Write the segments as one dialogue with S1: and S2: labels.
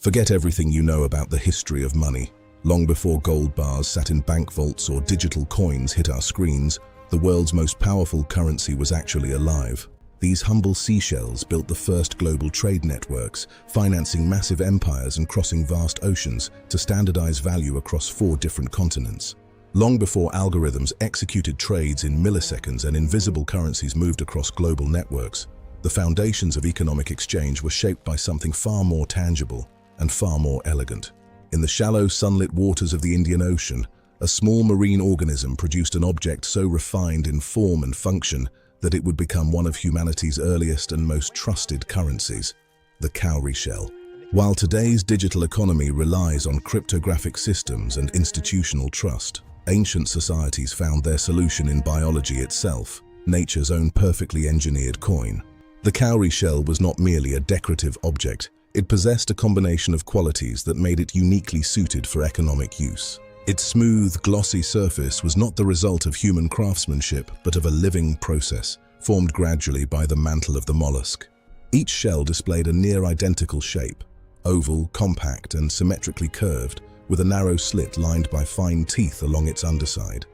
S1: Forget everything you know about the history of money. Long before gold bars sat in bank vaults or digital coins hit our screens, the world's most powerful currency was actually alive. These humble seashells built the first global trade networks, financing massive empires and crossing vast oceans to standardize value across 4 different continents. Long before algorithms executed trades in milliseconds and invisible currencies moved across global networks, the foundations of economic exchange were shaped by something far more tangible and far more elegant. In the shallow, sunlit waters of the Indian Ocean, a small marine organism produced an object so refined in form and function that it would become one of humanity's earliest and most trusted currencies, the cowrie shell. While today's digital economy relies on cryptographic systems and institutional trust, ancient societies found their solution in biology itself, nature's own perfectly engineered coin. The cowrie shell was not merely a decorative object, it possessed a combination of qualities that made it uniquely suited for economic use. Its smooth, glossy surface was not the result of human craftsmanship, but of a living process, formed gradually by the mantle of the mollusk. Each shell displayed a near-identical shape, oval, compact, and symmetrically curved, with a narrow slit lined by fine teeth along its underside.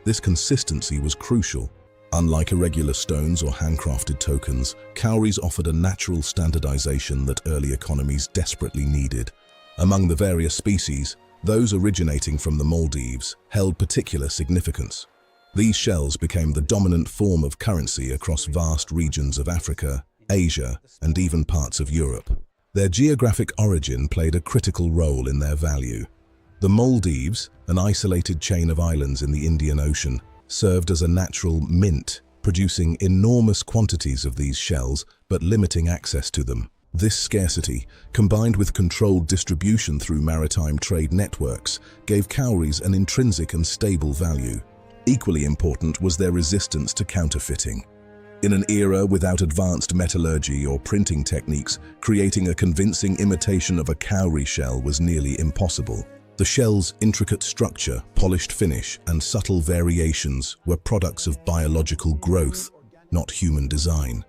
S1: This consistency was crucial. Unlike irregular stones or handcrafted tokens, cowries offered a natural standardization that early economies desperately needed. Among the various species, those originating from the Maldives held particular significance. These shells became the dominant form of currency across vast regions of Africa, Asia, and even parts of Europe. Their geographic origin played a critical role in their value. The Maldives, an isolated chain of islands in the Indian Ocean, served as a natural mint, producing enormous quantities of these shells but limiting access to them. This scarcity, combined with controlled distribution through maritime trade networks, gave cowries an intrinsic and stable value. Equally important was their resistance to counterfeiting. In an era without advanced metallurgy or printing techniques, creating a convincing imitation of a cowrie shell was nearly impossible. The shell's intricate structure, polished finish, and subtle variations were products of biological growth, not human design.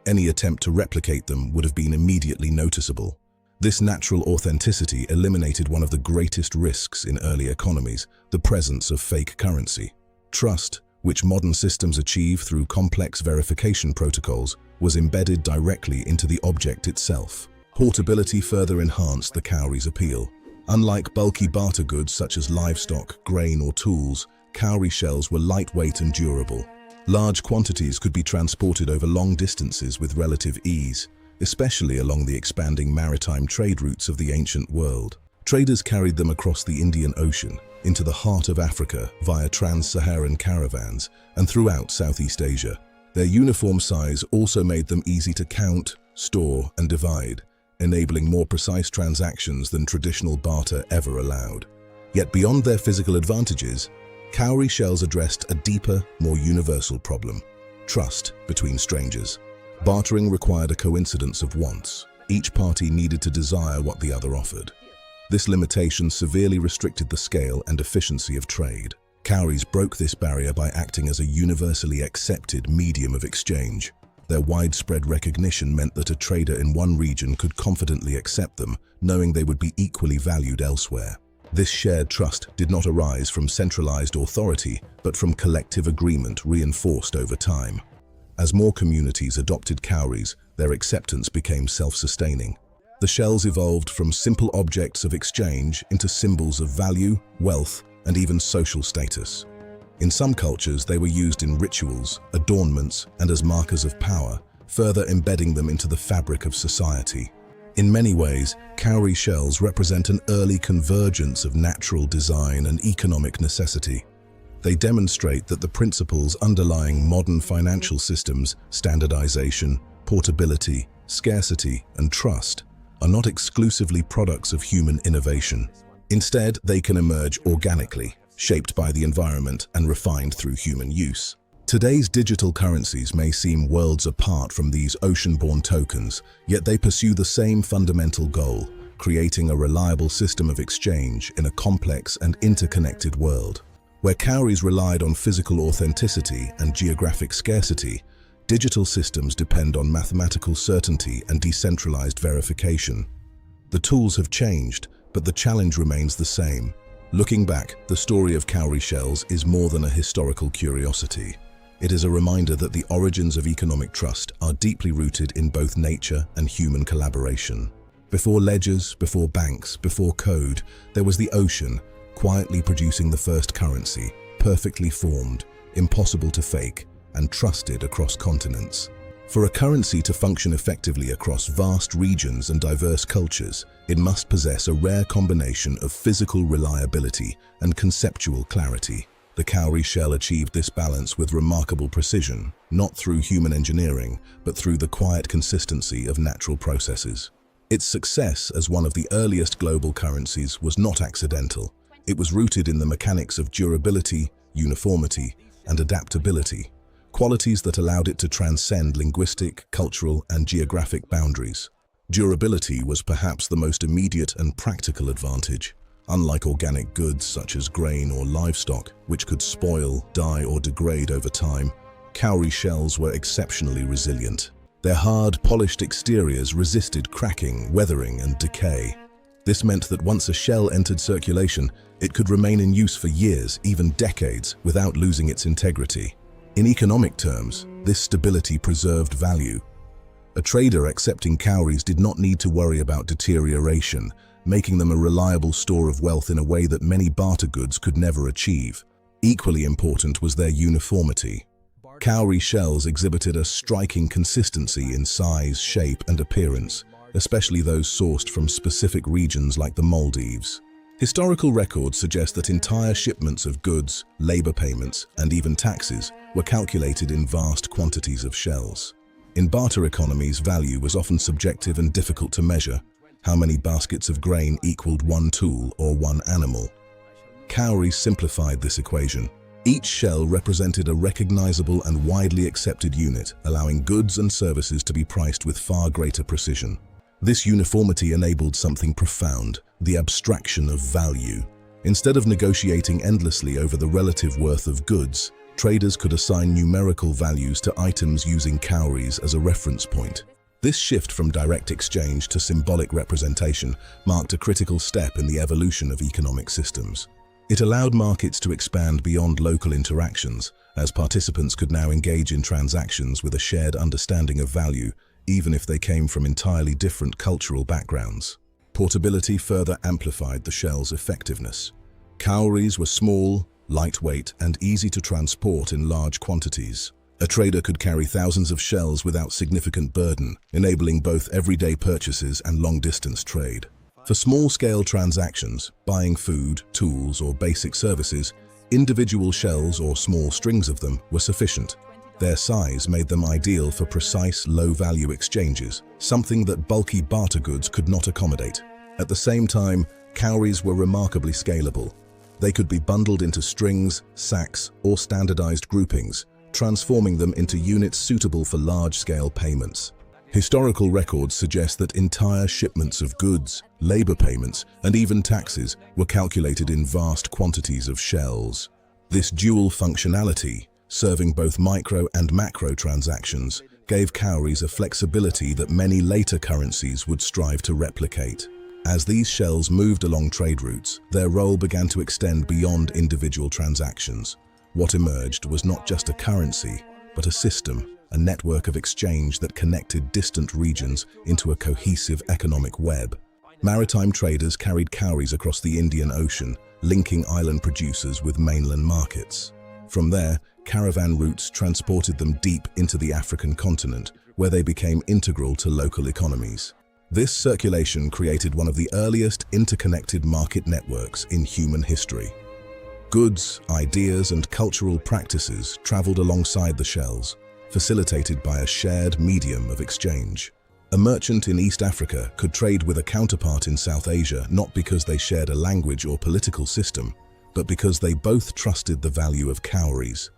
S1: Any attempt to replicate them would have been immediately noticeable. This natural authenticity eliminated one of the greatest risks in early economies, the presence of fake currency. Trust, which modern systems achieve through complex verification protocols, was embedded directly into the object itself. Portability further enhanced the cowrie's appeal. Unlike bulky barter goods such as livestock, grain, or tools, cowrie shells were lightweight and durable. Large quantities could be transported over long distances with relative ease, especially along the expanding maritime trade routes of the ancient world. Traders carried them across the Indian Ocean, into the heart of Africa via trans-Saharan caravans, and throughout Southeast Asia. Their uniform size also made them easy to count, store, and divide, enabling more precise transactions than traditional barter ever allowed. Yet beyond their physical advantages, cowrie shells addressed a deeper, more universal problem: trust between strangers. Bartering required a coincidence of wants. Each party needed to desire what the other offered. This limitation severely restricted the scale and efficiency of trade. Cowries broke this barrier by acting as a universally accepted medium of exchange. Their widespread recognition meant that a trader in one region could confidently accept them, knowing they would be equally valued elsewhere. This shared trust did not arise from centralized authority, but from collective agreement reinforced over time. As more communities adopted cowries, their acceptance became self-sustaining. The shells evolved from simple objects of exchange into symbols of value, wealth, and even social status. In some cultures, they were used in rituals, adornments, and as markers of power, further embedding them into the fabric of society. In many ways, cowrie shells represent an early convergence of natural design and economic necessity. They demonstrate that the principles underlying modern financial systems, standardization, portability, scarcity, and trust, are not exclusively products of human innovation. Instead, they can emerge organically, shaped by the environment and refined through human use. Today's digital currencies may seem worlds apart from these ocean-borne tokens, yet they pursue the same fundamental goal: creating a reliable system of exchange in a complex and interconnected world. Where cowries relied on physical authenticity and geographic scarcity, digital systems depend on mathematical certainty and decentralized verification. The tools have changed, but the challenge remains the same. Looking back, the story of cowrie shells is more than a historical curiosity. It is a reminder that the origins of economic trust are deeply rooted in both nature and human collaboration. Before ledgers, before banks, before code, there was the ocean, quietly producing the first currency, perfectly formed, impossible to fake, and trusted across continents. For a currency to function effectively across vast regions and diverse cultures, it must possess a rare combination of physical reliability and conceptual clarity. The cowrie shell achieved this balance with remarkable precision, not through human engineering, but through the quiet consistency of natural processes. Its success as one of the earliest global currencies was not accidental. It was rooted in the mechanics of durability, uniformity, and adaptability, qualities that allowed it to transcend linguistic, cultural, and geographic boundaries. Durability was perhaps the most immediate and practical advantage. Unlike organic goods such as grain or livestock, which could spoil, die, or degrade over time, cowrie shells were exceptionally resilient. Their hard, polished exteriors resisted cracking, weathering, and decay. This meant that once a shell entered circulation, it could remain in use for years, even decades, without losing its integrity. In economic terms, this stability preserved value. A trader accepting cowries did not need to worry about deterioration, making them a reliable store of wealth in a way that many barter goods could never achieve. Equally important was their uniformity. Cowrie shells exhibited a striking consistency in size, shape, and appearance, especially those sourced from specific regions like the Maldives. Historical records suggest that entire shipments of goods, labor payments, and even taxes were calculated in vast quantities of shells. In barter economies, value was often subjective and difficult to measure. How many baskets of grain equaled one tool or one animal? Cowrie simplified this equation. Each shell represented a recognizable and widely accepted unit, allowing goods and services to be priced with far greater precision. This uniformity enabled something profound, the abstraction of value. Instead of negotiating endlessly over the relative worth of goods, traders could assign numerical values to items using cowries as a reference point. This shift from direct exchange to symbolic representation marked a critical step in the evolution of economic systems. It allowed markets to expand beyond local interactions, as participants could now engage in transactions with a shared understanding of value, even if they came from entirely different cultural backgrounds. Portability further amplified the shell's effectiveness. Cowries were small, lightweight, and easy to transport in large quantities. A trader could carry thousands of shells without significant burden, enabling both everyday purchases and long-distance trade. For small-scale transactions, buying food, tools, or basic services, individual shells or small strings of them were sufficient. Their size made them ideal for precise, low-value exchanges, something that bulky barter goods could not accommodate. At the same time, cowries were remarkably scalable. They could be bundled into strings, sacks, or standardized groupings, transforming them into units suitable for large-scale payments. Historical records suggest that entire shipments of goods, labor payments, and even taxes were calculated in vast quantities of shells. This dual functionality, serving both micro and macro transactions, gave cowries a flexibility that many later currencies would strive to replicate. As these shells moved along trade routes, their role began to extend beyond individual transactions. What emerged was not just a currency, but a system, a network of exchange that connected distant regions into a cohesive economic web. Maritime traders carried cowries across the Indian Ocean, linking island producers with mainland markets. From there, caravan routes transported them deep into the African continent, where they became integral to local economies. This circulation created one of the earliest interconnected market networks in human history. Goods, ideas, and cultural practices traveled alongside the shells, facilitated by a shared medium of exchange. A merchant in East Africa could trade with a counterpart in South Asia not because they shared a language or political system, but because they both trusted the value of cowries.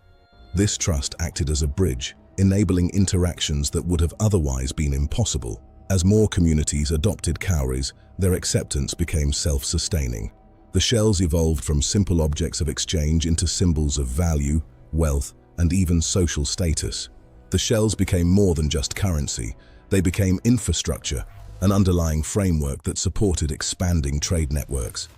S1: This trust acted as a bridge, enabling interactions that would have otherwise been impossible. As more communities adopted cowries, their acceptance became self-sustaining. The shells evolved from simple objects of exchange into symbols of value, wealth, and even social status. The shells became more than just currency. They became infrastructure, an underlying framework that supported expanding trade networks.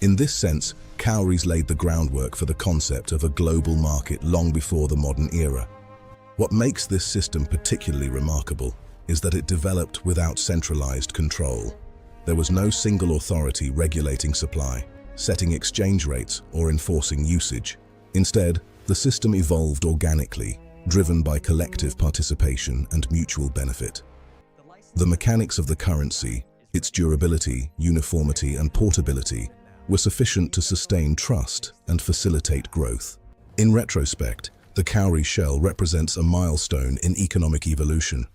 S1: In this sense, cowries laid the groundwork for the concept of a global market long before the modern era. What makes this system particularly remarkable is that it developed without centralized control. There was no single authority regulating supply, setting exchange rates, or enforcing usage. Instead, the system evolved organically, driven by collective participation and mutual benefit. The mechanics of the currency, its durability, uniformity, and portability, were sufficient to sustain trust and facilitate growth. In retrospect, the cowrie shell represents a milestone in economic evolution.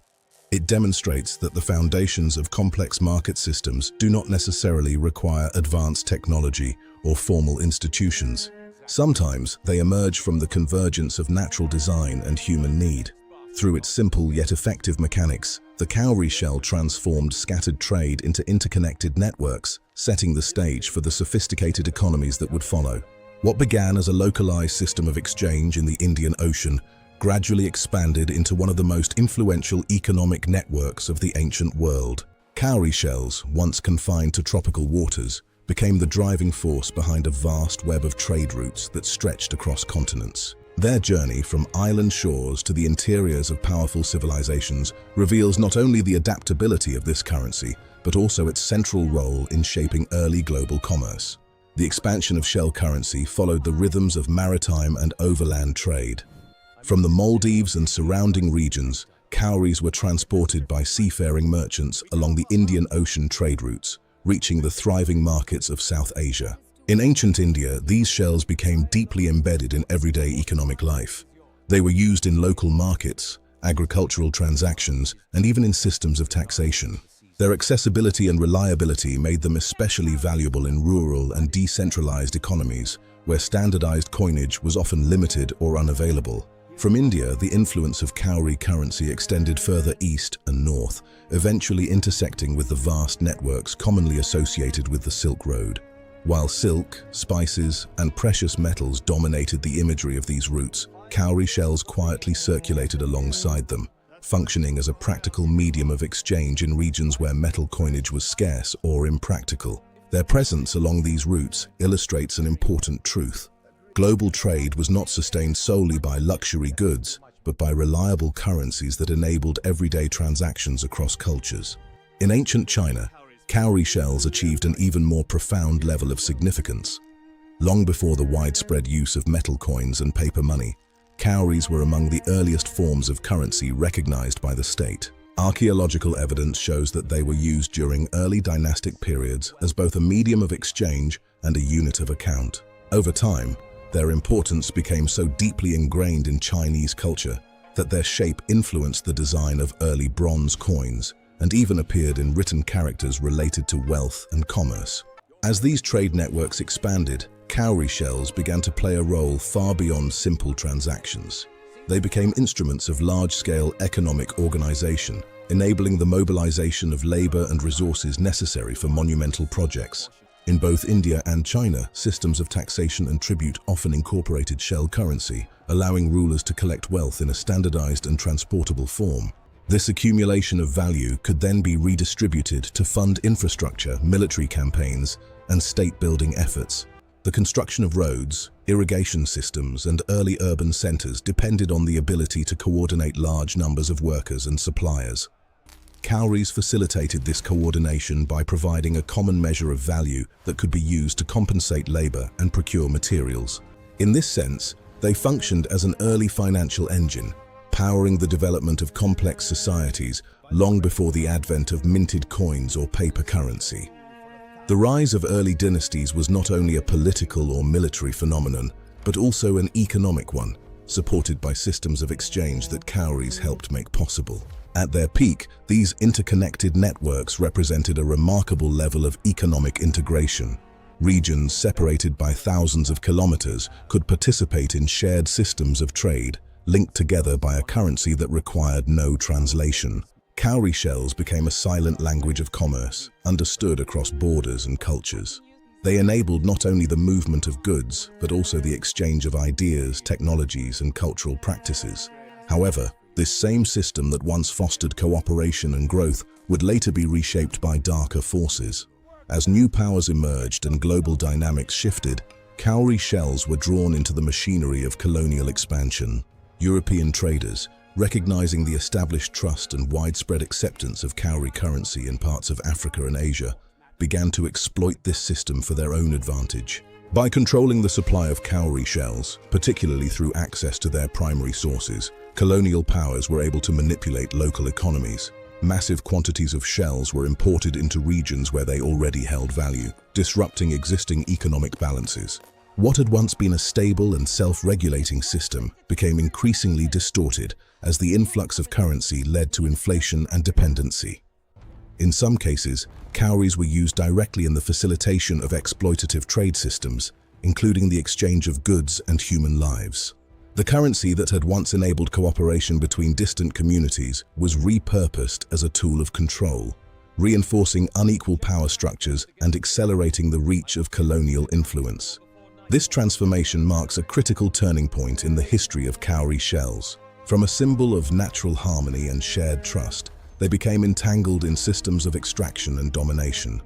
S1: It demonstrates that the foundations of complex market systems do not necessarily require advanced technology or formal institutions. Sometimes they emerge from the convergence of natural design and human need. Through its simple yet effective mechanics, the cowrie shell transformed scattered trade into interconnected networks, setting the stage for the sophisticated economies that would follow. What began as a localized system of exchange in the Indian Ocean gradually expanded into one of the most influential economic networks of the ancient world. Cowrie shells, once confined to tropical waters, became the driving force behind a vast web of trade routes that stretched across continents. Their journey from island shores to the interiors of powerful civilizations reveals not only the adaptability of this currency, but also its central role in shaping early global commerce. The expansion of shell currency followed the rhythms of maritime and overland trade. From the Maldives and surrounding regions, cowries were transported by seafaring merchants along the Indian Ocean trade routes, reaching the thriving markets of South Asia. In ancient India, these shells became deeply embedded in everyday economic life. They were used in local markets, agricultural transactions, and even in systems of taxation. Their accessibility and reliability made them especially valuable in rural and decentralized economies, where standardized coinage was often limited or unavailable. From India, the influence of cowrie currency extended further east and north, eventually intersecting with the vast networks commonly associated with the Silk Road. While silk, spices, and precious metals dominated the imagery of these routes, cowrie shells quietly circulated alongside them, functioning as a practical medium of exchange in regions where metal coinage was scarce or impractical. Their presence along these routes illustrates an important truth. Global trade was not sustained solely by luxury goods, but by reliable currencies that enabled everyday transactions across cultures. In ancient China, cowrie shells achieved an even more profound level of significance. Long before the widespread use of metal coins and paper money, cowries were among the earliest forms of currency recognized by the state. Archaeological evidence shows that they were used during early dynastic periods as both a medium of exchange and a unit of account. Over time, their importance became so deeply ingrained in Chinese culture that their shape influenced the design of early bronze coins and even appeared in written characters related to wealth and commerce. As these trade networks expanded, cowrie shells began to play a role far beyond simple transactions. They became instruments of large-scale economic organization, enabling the mobilization of labor and resources necessary for monumental projects. In both India and China, systems of taxation and tribute often incorporated shell currency, allowing rulers to collect wealth in a standardized and transportable form. This accumulation of value could then be redistributed to fund infrastructure, military campaigns, and state-building efforts. The construction of roads, irrigation systems, and early urban centers depended on the ability to coordinate large numbers of workers and suppliers. Cowries facilitated this coordination by providing a common measure of value that could be used to compensate labor and procure materials. In this sense, they functioned as an early financial engine, powering the development of complex societies long before the advent of minted coins or paper currency. The rise of early dynasties was not only a political or military phenomenon, but also an economic one, supported by systems of exchange that cowries helped make possible. At their peak, these interconnected networks represented a remarkable level of economic integration. Regions separated by thousands of kilometers could participate in shared systems of trade, linked together by a currency that required no translation. Cowrie shells became a silent language of commerce, understood across borders and cultures. They enabled not only the movement of goods, but also the exchange of ideas, technologies, and cultural practices. However, This same system that once fostered cooperation and growth would later be reshaped by darker forces. As new powers emerged and global dynamics shifted, cowrie shells were drawn into the machinery of colonial expansion. European traders, recognizing the established trust and widespread acceptance of cowrie currency in parts of Africa and Asia, began to exploit this system for their own advantage. By controlling the supply of cowrie shells, particularly through access to their primary sources, colonial powers were able to manipulate local economies. Massive quantities of shells were imported into regions where they already held value, disrupting existing economic balances. What had once been a stable and self-regulating system became increasingly distorted as the influx of currency led to inflation and dependency. In some cases, cowries were used directly in the facilitation of exploitative trade systems, including the exchange of goods and human lives. The currency that had once enabled cooperation between distant communities was repurposed as a tool of control, reinforcing unequal power structures and accelerating the reach of colonial influence. This transformation marks a critical turning point in the history of cowrie shells. From a symbol of natural harmony and shared trust, they became entangled in systems of extraction and domination.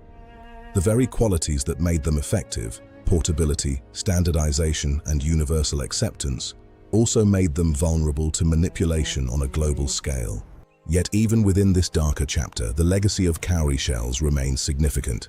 S1: The very qualities that made them effective, portability, standardization, and universal acceptance, also made them vulnerable to manipulation on a global scale. Yet even within this darker chapter, the legacy of cowrie shells remains significant.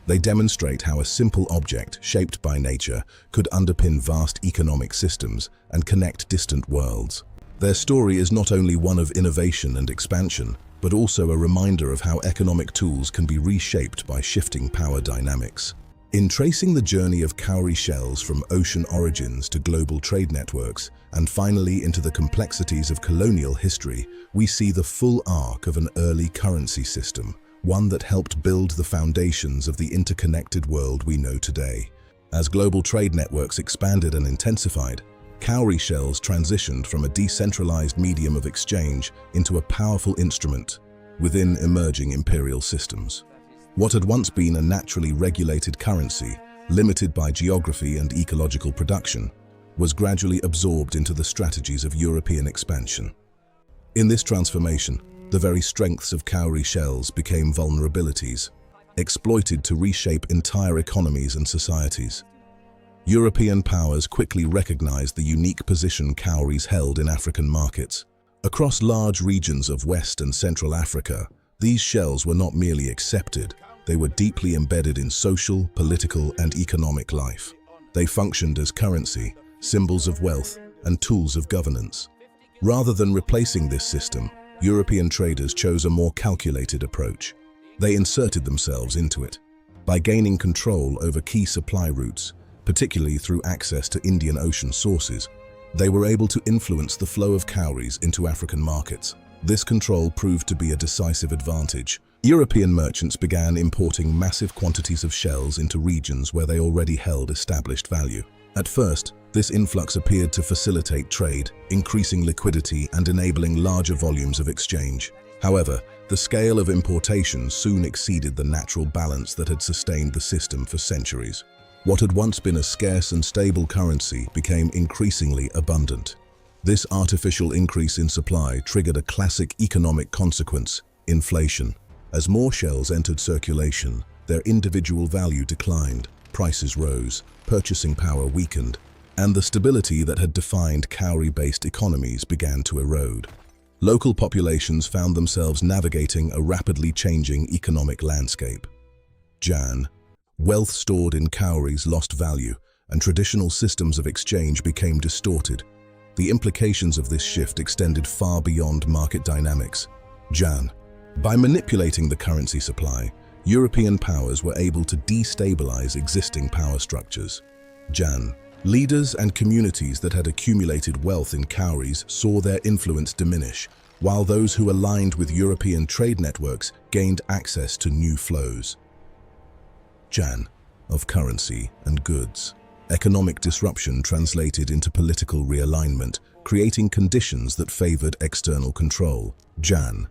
S1: They demonstrate how a simple object, shaped by nature, could underpin vast economic systems and connect distant worlds. Their story is not only one of innovation and expansion, but also a reminder of how economic tools can be reshaped by shifting power dynamics. In tracing the journey of cowrie shells from ocean origins to global trade networks, and finally into the complexities of colonial history, we see the full arc of an early currency system, one that helped build the foundations of the interconnected world we know today. As global trade networks expanded and intensified, cowrie shells transitioned from a decentralized medium of exchange into a powerful instrument within emerging imperial systems. What had once been a naturally regulated currency, limited by geography and ecological production, was gradually absorbed into the strategies of European expansion. In this transformation, the very strengths of cowrie shells became vulnerabilities, exploited to reshape entire economies and societies. European powers quickly recognized the unique position cowries held in African markets. Across large regions of West and Central Africa, these shells were not merely accepted, they were deeply embedded in social, political, and economic life. They functioned as currency, symbols of wealth, and tools of governance. Rather than replacing this system, European traders chose a more calculated approach. They inserted themselves into it. By gaining control over key supply routes, particularly through access to Indian Ocean sources, they were able to influence the flow of cowries into African markets. This control proved to be a decisive advantage. European merchants began importing massive quantities of shells into regions where they already held established value. At first, this influx appeared to facilitate trade, increasing liquidity and enabling larger volumes of exchange. However, the scale of importation soon exceeded the natural balance that had sustained the system for centuries. What had once been a scarce and stable currency became increasingly abundant. This artificial increase in supply triggered a classic economic consequence: inflation. As more shells entered circulation, their individual value declined, prices rose, purchasing power weakened, and the stability that had defined cowrie-based economies began to erode. Local populations found themselves navigating a rapidly changing economic landscape. Jan. Wealth stored in cowries lost value, and traditional systems of exchange became distorted. The implications of this shift extended far beyond market dynamics. Jan. By manipulating the currency supply, European powers were able to destabilize existing power structures. Jan. Leaders and communities that had accumulated wealth in cowries saw their influence diminish, while those who aligned with European trade networks gained access to new flows. Jan. Of currency and goods. Economic disruption translated into political realignment, creating conditions that favored external control. Jan.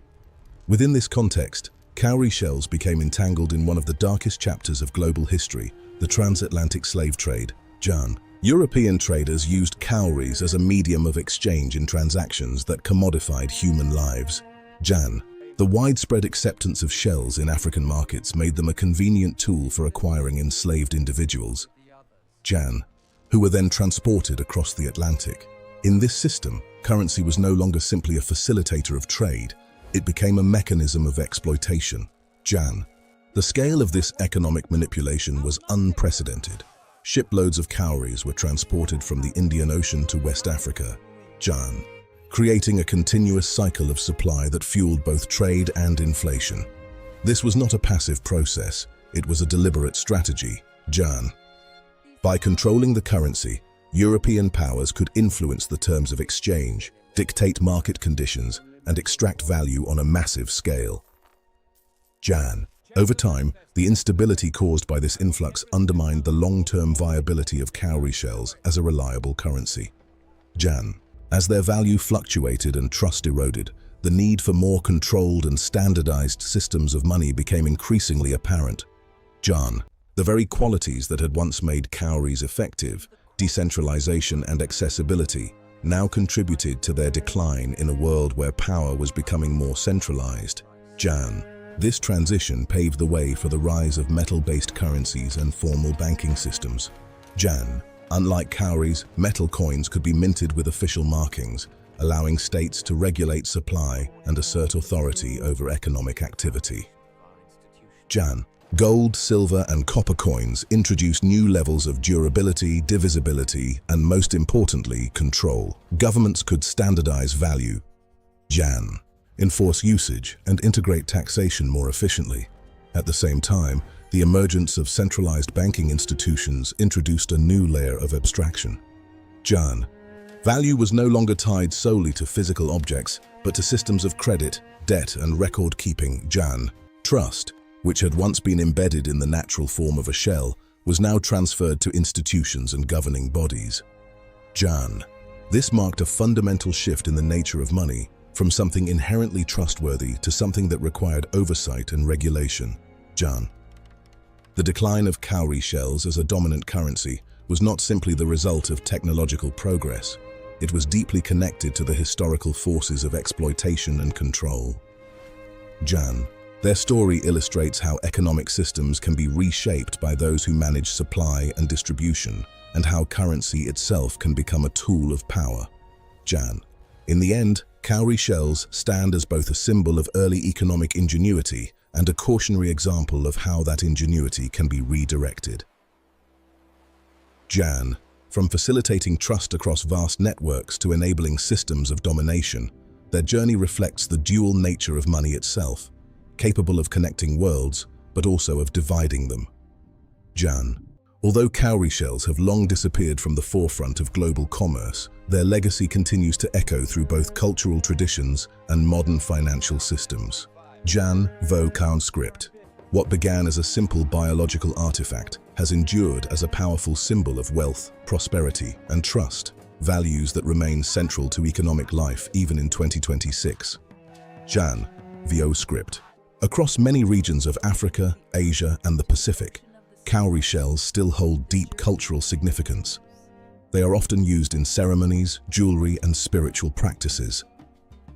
S1: Within this context, cowrie shells became entangled in one of the darkest chapters of global history, the transatlantic slave trade. Jan. European traders used cowries as a medium of exchange in transactions that commodified human lives. Jan. The widespread acceptance of shells in African markets made them a convenient tool for acquiring enslaved individuals, Jan, who were then transported across the Atlantic. In this system, currency was no longer simply a facilitator of trade, it became a mechanism of exploitation. Jan. The scale of this economic manipulation was unprecedented. Shiploads of cowries were transported from the Indian Ocean to West Africa, Jan, creating a continuous cycle of supply that fueled both trade and inflation. This was not a passive process, it was a deliberate strategy, Jan. By controlling the currency, European powers could influence the terms of exchange, dictate market conditions, and extract value on a massive scale. Jan. Over time, the instability caused by this influx undermined the long-term viability of cowrie shells as a reliable currency. Jan. As their value fluctuated and trust eroded, the need for more controlled and standardized systems of money became increasingly apparent. Jan. The very qualities that had once made cowries effective, decentralization and accessibility, now contributed to their decline in a world where power was becoming more centralized. Jan. This transition paved the way for the rise of metal-based currencies and formal banking systems. Jan. Unlike cowries, metal coins could be minted with official markings, allowing states to regulate supply and assert authority over economic activity. Jan. Gold, silver, and copper coins introduced new levels of durability, divisibility, and most importantly, control. Governments could standardize value. Jan. Enforce usage and integrate taxation more efficiently. At the same time, the emergence of centralized banking institutions introduced a new layer of abstraction. Jan. Value was no longer tied solely to physical objects, but to systems of credit, debt, and record-keeping. Jan. Trust, which had once been embedded in the natural form of a shell, was now transferred to institutions and governing bodies. Jan. This marked a fundamental shift in the nature of money, from something inherently trustworthy to something that required oversight and regulation. Jan. The decline of cowrie shells as a dominant currency was not simply the result of technological progress. It was deeply connected to the historical forces of exploitation and control. Jan. Their story illustrates how economic systems can be reshaped by those who manage supply and distribution, and how currency itself can become a tool of power. Jan. In the end, cowrie shells stand as both a symbol of early economic ingenuity and a cautionary example of how that ingenuity can be redirected. Jan. From facilitating trust across vast networks to enabling systems of domination, their journey reflects the dual nature of money itself, capable of connecting worlds, but also of dividing them. Jan. Although cowrie shells have long disappeared from the forefront of global commerce, their legacy continues to echo through both cultural traditions and modern financial systems. Jan Vo script. What began as a simple biological artifact has endured as a powerful symbol of wealth, prosperity, and trust, values that remain central to economic life even in 2026. Jan Vo script. Across many regions of Africa, Asia, and the Pacific, cowrie shells still hold deep cultural significance. They are often used in ceremonies, jewelry, and spiritual practices.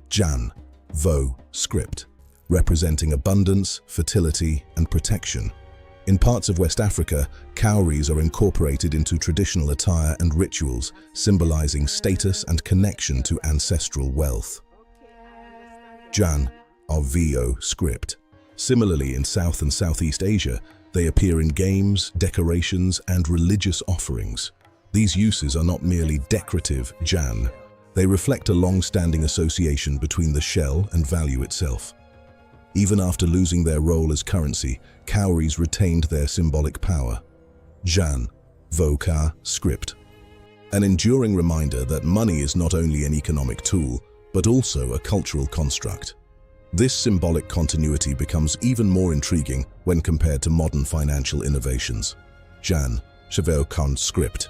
S1: Jan Vo script, representing abundance, fertility, and protection. In parts of West Africa, cowries are incorporated into traditional attire and rituals, symbolizing status and connection to ancestral wealth. Jan Vo script. Similarly, in South and Southeast Asia, they appear in games, decorations, and religious offerings. These uses are not merely decorative, Jan. They reflect a long-standing association between the shell and value itself. Even after losing their role as currency, cowries retained their symbolic power. Jan Vo script. An enduring reminder that money is not only an economic tool, but also a cultural construct. This symbolic continuity becomes even more intriguing when compared to modern financial innovations. Jan Vo script.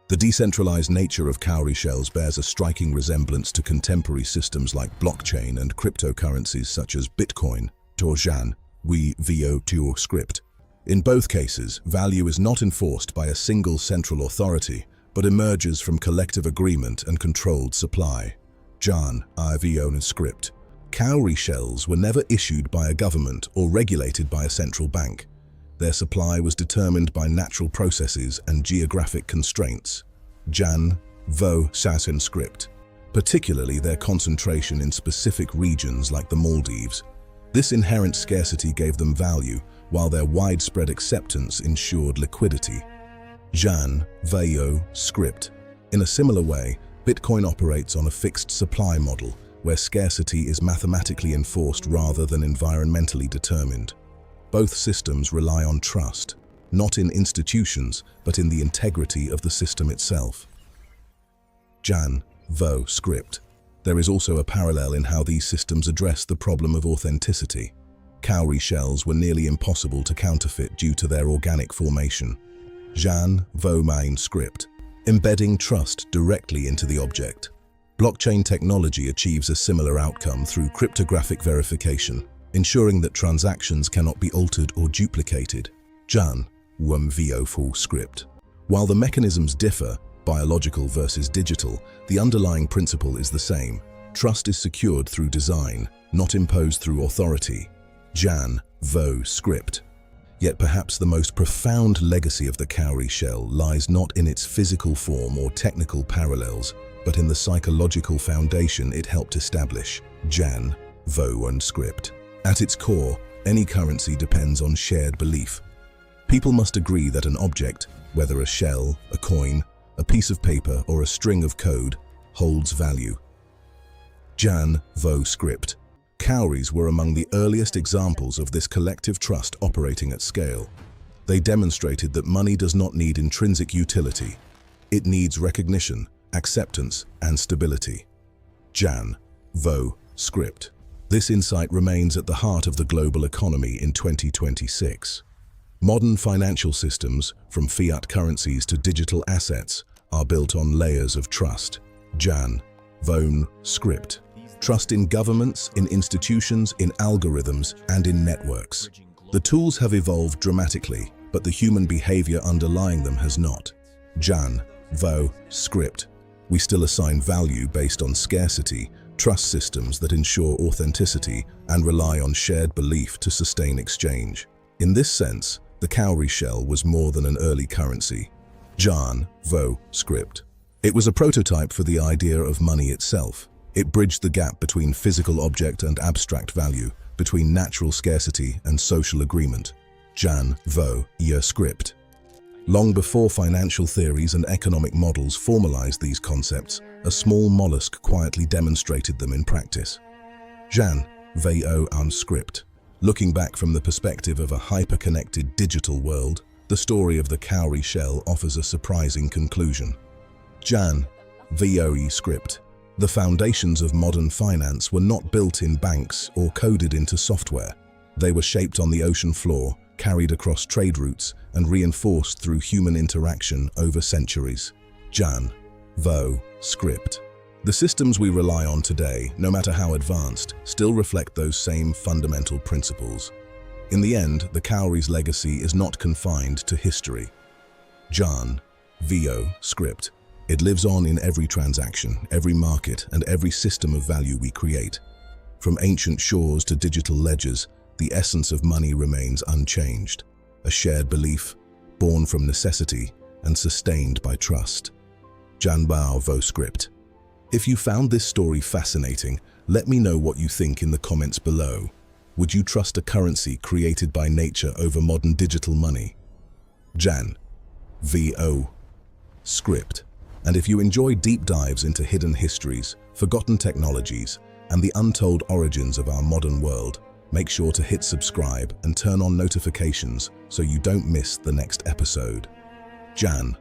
S1: The decentralized nature of cowrie shells bears a striking resemblance to contemporary systems like blockchain and cryptocurrencies such as Bitcoin, or Jan Vo script. In both cases, value is not enforced by a single central authority, but emerges from collective agreement and controlled supply. Jan, Ivo script. Cowrie shells were never issued by a government or regulated by a central bank. Their supply was determined by natural processes and geographic constraints. Jan, Vo, Sasin script. Particularly their concentration in specific regions like the Maldives. This inherent scarcity gave them value, while their widespread acceptance ensured liquidity. Jan, Veo, script. In a similar way, Bitcoin operates on a fixed supply model, where scarcity is mathematically enforced rather than environmentally determined. Both systems rely on trust, not in institutions, but in the integrity of the system itself. Jan, Vo, script. There is also a parallel in how these systems address the problem of authenticity. Cowrie shells were nearly impossible to counterfeit due to their organic formation. Jan, Vo, main script. Embedding trust directly into the object. Blockchain technology achieves a similar outcome through cryptographic verification, ensuring that transactions cannot be altered or duplicated. Jan, Vo, full script. While the mechanisms differ, biological versus digital, the underlying principle is the same. Trust is secured through design, not imposed through authority. Jan, Vo, script. Yet perhaps the most profound legacy of the cowrie shell lies not in its physical form or technical parallels, but in the psychological foundation it helped establish. Jan, Vo, and script. At its core, any currency depends on shared belief. People must agree that an object, whether a shell, a coin, a piece of paper, or a string of code, holds value. Jan, Vo, script. Cowries were among the earliest examples of this collective trust operating at scale. They demonstrated that money does not need intrinsic utility. It needs recognition, acceptance, and stability. Jan, Vo, script. This insight remains at the heart of the global economy in 2026. Modern financial systems, from fiat currencies to digital assets, are built on layers of trust. Jan, Vo, script. Trust in governments, in institutions, in algorithms, and in networks. The tools have evolved dramatically, but the human behavior underlying them has not. Jan, Vo, script. We still assign value based on scarcity, trust systems that ensure authenticity, and rely on shared belief to sustain exchange. In this sense, the cowrie shell was more than an early currency. Jan, Vo, script. It was a prototype for the idea of money itself. It bridged the gap between physical object and abstract value, between natural scarcity and social agreement. Jan, Vo, script. Long before financial theories and economic models formalized these concepts, a small mollusk quietly demonstrated them in practice. Jan, Vo, script. Looking back from the perspective of a hyper-connected digital world, the story of the cowrie shell offers a surprising conclusion. Jan, Vo, script. The foundations of modern finance were not built in banks or coded into software. They were shaped on the ocean floor, carried across trade routes, and reinforced through human interaction over centuries. Jan, Vo, script. The systems we rely on today, no matter how advanced, still reflect those same fundamental principles. In the end, the cowrie's legacy is not confined to history. Jan, Vo, script. It lives on in every transaction, every market, and every system of value we create. From ancient shores to digital ledgers, the essence of money remains unchanged. A shared belief, born from necessity and sustained by trust. Jan, Vo, script. If you found this story fascinating, let me know what you think in the comments below. Would you trust a currency created by nature over modern digital money? Jan, Vo, script. And if you enjoy deep dives into hidden histories, forgotten technologies, and the untold origins of our modern world, make sure to hit subscribe and turn on notifications so you don't miss the next episode. Jan,